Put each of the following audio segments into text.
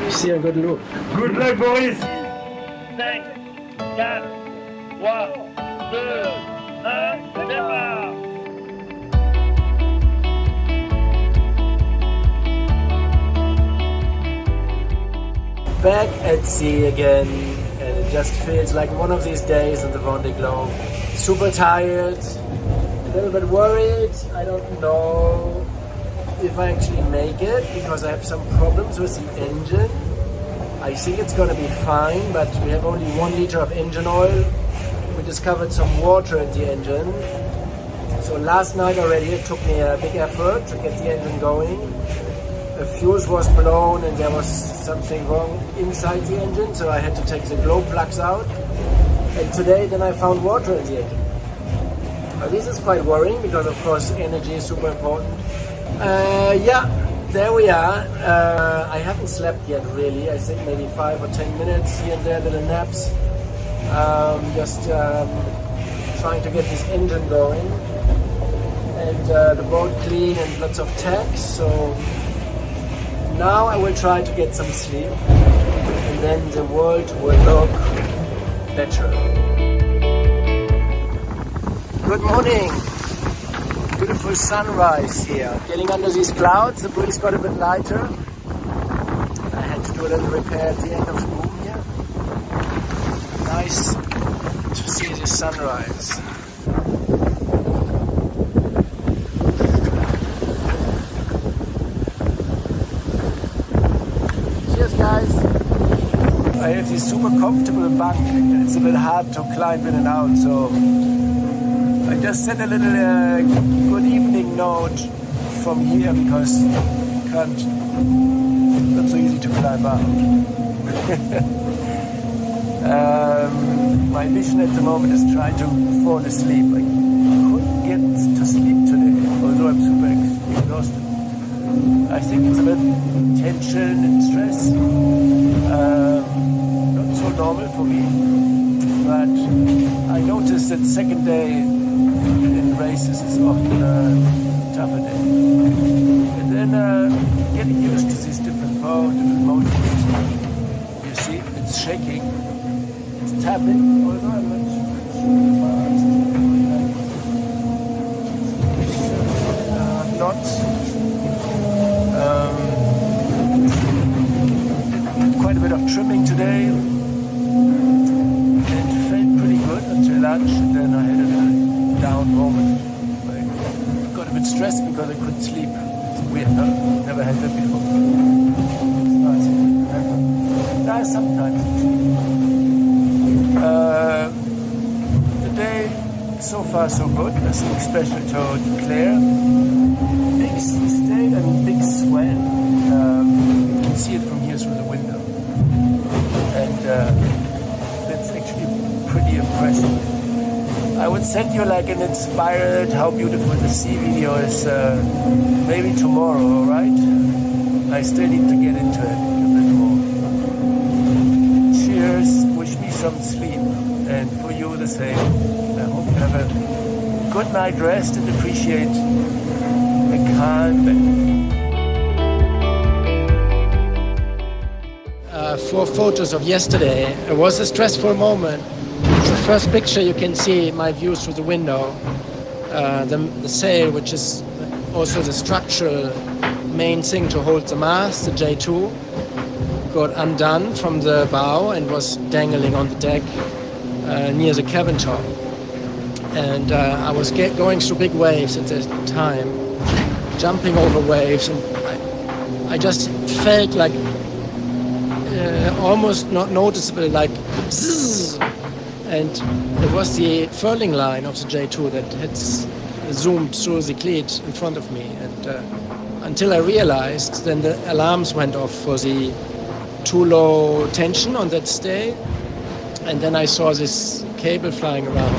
See a good look. Good luck, Boris. 5, 4, 3, 2, 1, départ. Back at sea again, and it just feels like one of these days on the Vendée Globe. Super tired, a little bit worried. I don't know if I actually make it because I have some problems with the engine. I think it's gonna be fine, but we have only 1 liter of engine oil. We discovered some water in the engine. So last night already it took me a big effort to get the engine going. The fuse was blown and there was something wrong inside the engine, so I had to take the glow plugs out. And today then I found water in the engine. This is quite worrying because of course energy is super important. Yeah, there we are. I haven't slept yet really. I think maybe 5 or 10 minutes here and there, little naps. Just trying to get this engine going. And the boat clean and lots of tacks. So now I will try to get some sleep, and then the world will look better. Good morning! Beautiful sunrise here. Getting under these clouds, the breeze got a bit lighter. I had to do a little repair at the end of the room here. Nice to see the sunrise. I have this super comfortable bunk and it's a bit hard to climb in and out, so I just sent a little good evening note from here because not so easy to climb out. My mission at the moment is trying to fall asleep. I couldn't get to sleep today, although I'm super exhausted. I think it's a bit tension and stress. Normal for me, but I noticed that second day in races is often a tougher day. And then getting used to these different motors. You see, it's shaking, it's tapping, although I'm not super fast. Quite a bit of trimming today. Lunch, and then I had a little down moment. I got a bit stressed because I couldn't sleep. It's weird, huh? Never had that before. It's nice. Nice sometimes. The day so far so good. Nothing special to declare. Big state and big swell. You can see it from here through the window, and that's actually pretty impressive. I would send you like an inspired how beautiful the sea video is maybe tomorrow, alright? I still need to get into it a bit more. Cheers, wish me some sleep, and for you the same. I hope you have a good night rest and appreciate a calm bed. 4 photos of yesterday. It was a stressful moment. The first picture you can see my views through the window. The sail, which is also the structural main thing to hold the mast, the J2, got undone from the bow and was dangling on the deck near the cabin top. And I was going through big waves at the time, jumping over waves, and I just felt like almost not noticeable, like zzz. And it was the furling line of the J2 that had zoomed through the cleat in front of me. And until I realized, then the alarms went off for the too low tension on that stay. And then I saw this cable flying around.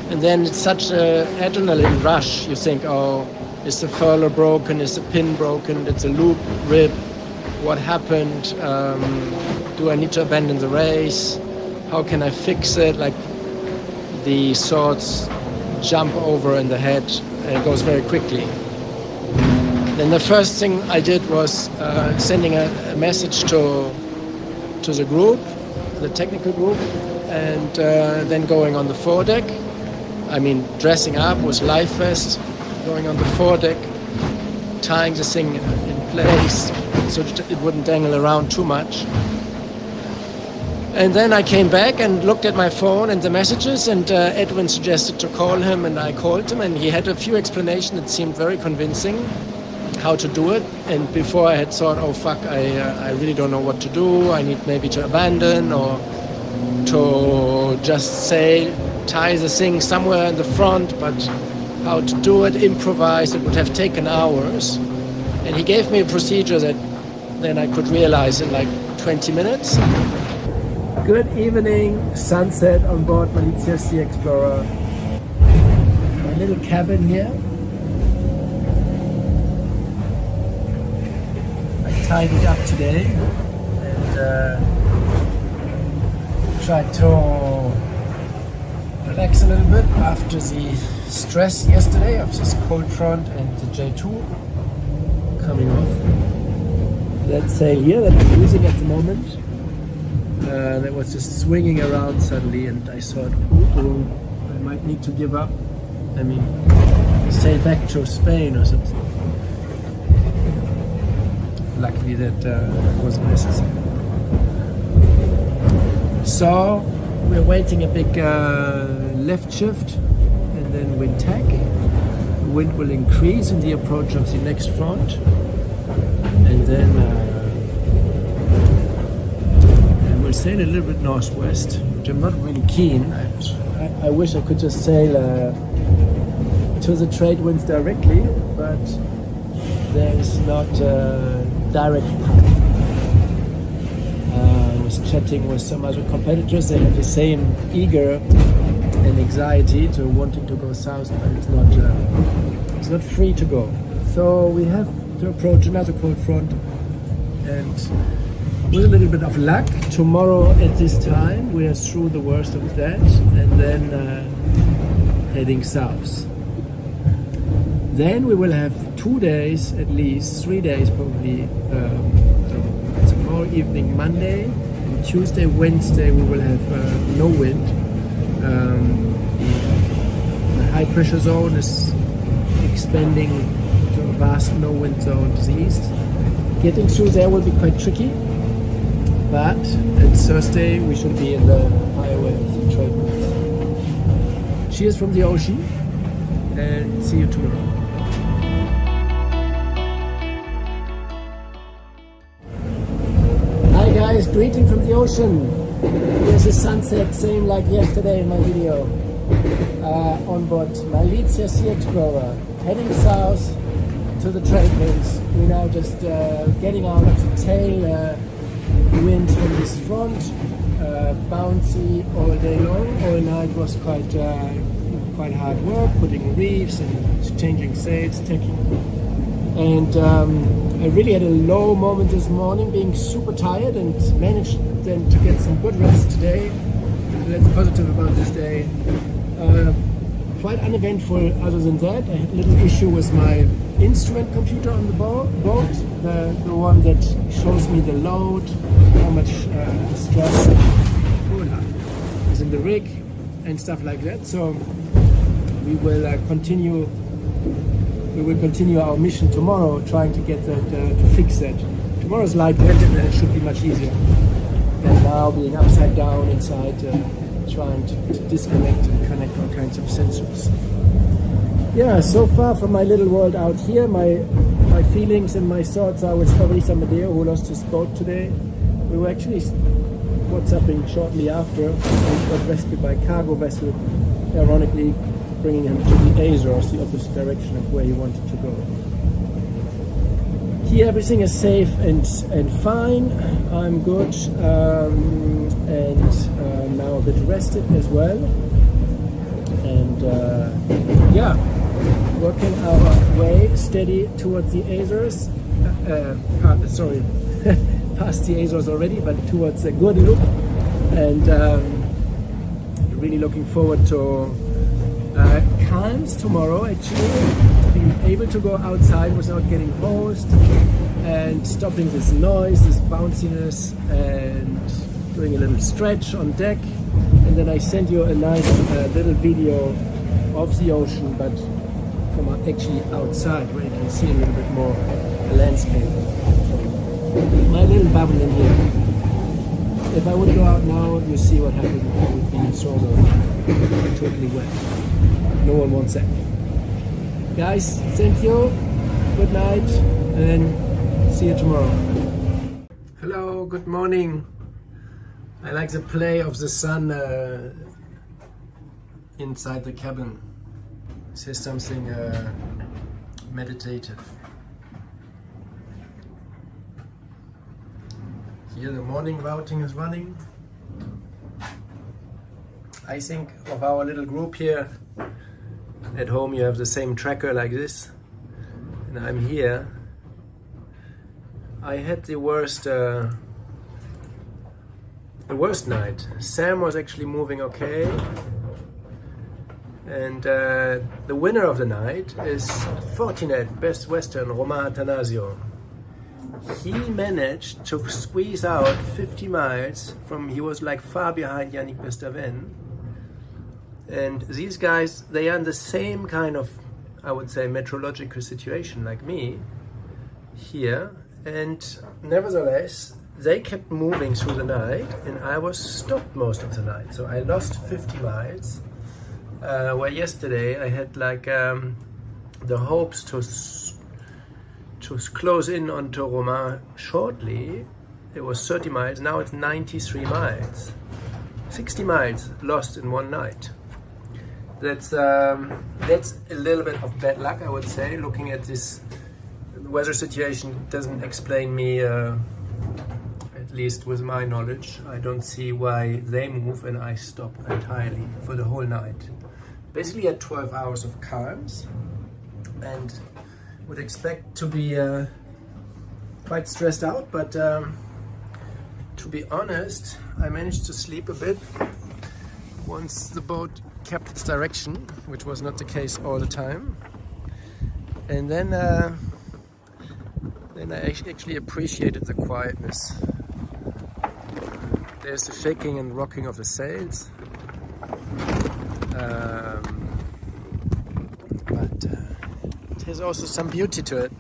And then it's such an adrenaline rush. You think, oh, is the furler broken? Is the pin broken? Did the loop rip? What happened? Do I need to abandon the race? How can I fix it? Like, the thoughts jump over in the head and it goes very quickly. Then the first thing I did was sending a message to the group, the technical group, and then going on the foredeck. I mean, dressing up with life vest, going on the foredeck, tying the thing in place so that it wouldn't dangle around too much. And then I came back and looked at my phone and the messages, and Edwin suggested to call him, and I called him, and he had a few explanations that seemed very convincing how to do it. And before I had thought, oh fuck, I really don't know what to do. I need maybe to abandon or to just say, tie the thing somewhere in the front, but how to do it, improvise, it would have taken hours. And he gave me a procedure that then I could realize in like 20 minutes. Good evening, sunset on board Malizia Seaexplorer. My little cabin here. I tied it up today and tried to relax a little bit after the stress yesterday of this cold front and the J2 coming off. That sail here that I'm using at the moment, that was just swinging around suddenly, and I thought, ooh, I might need to give up. I mean, sail back to Spain or something. Luckily that wasn't necessary. So we're waiting a big left shift and then wind tack. The wind will increase in the approach of the next front, and then we'll sail a little bit northwest, which I'm not really keen. I wish I could just sail to the trade winds directly, but there is not a direct path. I was chatting with some other competitors. They have the same eager and anxiety to wanting to go south, but it's not free to go. So we have to approach another cold front, and with a little bit of luck, tomorrow at this time we are through the worst of that, and then heading south. Then we will have 2 days, at least 3 days probably, tomorrow evening, Monday, and Tuesday, Wednesday we will have no wind. The high pressure zone is expanding to a vast no wind zone to the east. Getting through there will be quite tricky, but on Thursday we should be in the highway of the trade winds. Cheers from the ocean, and see you tomorrow. Hi guys, greeting from the ocean. Here's the sunset, same like yesterday in my video. On board Malizia Seaexplorer, heading south to the trade winds. We're now just getting out of the tail winds from this front, bouncy all day long. All night was quite hard work, putting reefs and changing sails, tacking. And I really had a low moment this morning, being super tired, and managed then to get some good rest today. That's positive about this day. Quite uneventful other than that. I had a little issue with my instrument computer on the boat, the one that shows me the load, how much stress is in the rig and stuff like that. So we will continue our mission tomorrow, trying to get that to fix that. Tomorrow's light wind, and it should be much easier than now being upside down inside, trying to disconnect and connect all kinds of sensors. Yeah, so far from my little world out here, my feelings and my thoughts are with Fabrice Amadeo, who lost his boat today. We were actually WhatsApping shortly after, and got rescued by a cargo vessel, ironically bringing him to the Azores, the opposite direction of where he wanted to go. Here everything is safe and fine. I'm good, and now a bit rested as well. And yeah, working our way steady towards the Azores. Sorry, past the Azores already, but towards Guadeloupe. And really looking forward to calms tomorrow, actually. being able to go outside without getting hosed and stopping this noise, this bounciness, and doing a little stretch on deck. And then I sent you a nice little video of the ocean, but from actually outside, where you can see a little bit more the landscape. My little bubble in here. If I would go out now, you see what happened. I would be sort of totally wet. No one wants that. Guys, thank you. Good night, and see you tomorrow. Hello, good morning. I like the play of the sun inside the cabin. This is something meditative. Here the morning routing is running. I think of our little group here. At home you have the same tracker like this, and I'm here. I had the worst night. Sam was actually moving okay, and the winner of the night is Fortinet, Best Western, Romain Atanasio. He managed to squeeze out 50 miles from, he was like far behind Yannick Bestaven. And these guys, they are in the same kind of, I would say, meteorological situation like me here. And nevertheless, they kept moving through the night, and I was stopped most of the night. So I lost 50 miles, where yesterday I had like the hopes to close in onto Romain shortly. It was 30 miles, now it's 93 miles. 60 miles lost in one night. That's a little bit of bad luck, I would say. Looking at this weather situation doesn't explain me, at least with my knowledge. I don't see why they move and I stop entirely for the whole night. Basically at 12 hours of calms, and would expect to be quite stressed out, but to be honest, I managed to sleep a bit once the boat kept its direction, which was not the case all the time. And then I actually appreciated the quietness. There's the shaking and rocking of the sails, but there's also some beauty to it.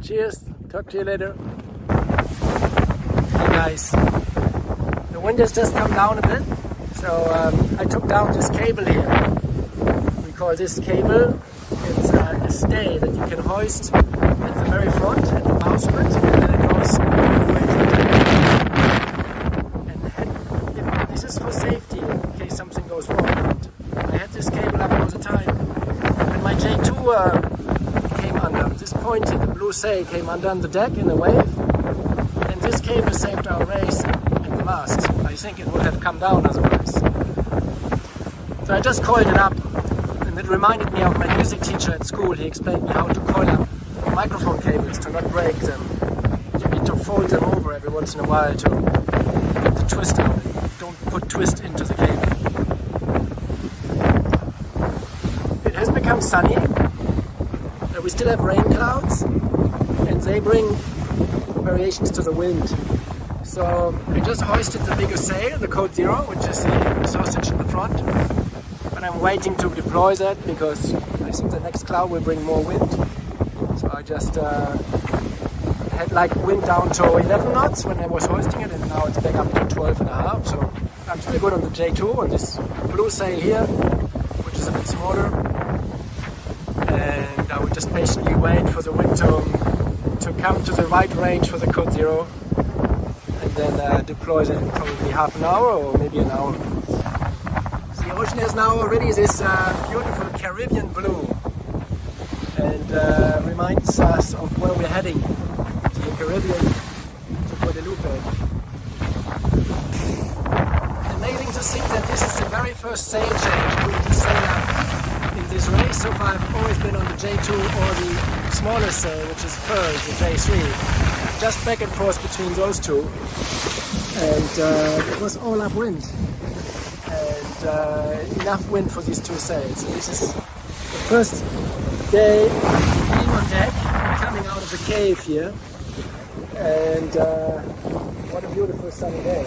Cheers, talk to you later. Hey guys, the wind has just come down a bit, so I took down this cable here. We call this cable, it's a stay that you can hoist at the very front, at the bowsprit, and then it goes all the way to the and this is for safety in case something goes wrong. And I had this cable up all the time. When my J2 came under, this pointy, the blue sail came under on the deck in a wave, and this cable saved our race and the mast. I think it would have come down otherwise. So I just coiled it up, and it reminded me of my music teacher at school. He explained me how to coil up microphone cables to not break them. You need to fold them over every once in a while to get the twist out. Don't put twist into the cable. It has become sunny. We still have rain clouds, and they bring variations to the wind. So I just hoisted the bigger sail, the Code Zero, which is the sausage in the front. But I'm waiting to deploy that because I think the next cloud will bring more wind. So I just had like wind down to 11 knots when I was hoisting it, and now it's back up to 12.5. So I'm still good on the J2, on this blue sail here, which is a bit smaller. And I will just patiently wait for the wind to come to the right range for the Code Zero, and then deploy that in probably half an hour or maybe an hour. The ocean has now already this beautiful Caribbean blue, and reminds us of where we're heading, to the Caribbean, to Guadeloupe. Amazing to think that this is the very first sail change with the sailor in this race. So far I've always been on the J2 or the smaller sail, which is Pearl, the J3. Just back and forth between those two. And it was all upwind. And enough wind for these 2 sails. So this is the first day being on deck, coming out of the cave here, and what a beautiful sunny day.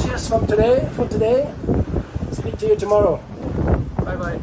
Cheers for today. Speak to you tomorrow. Bye bye.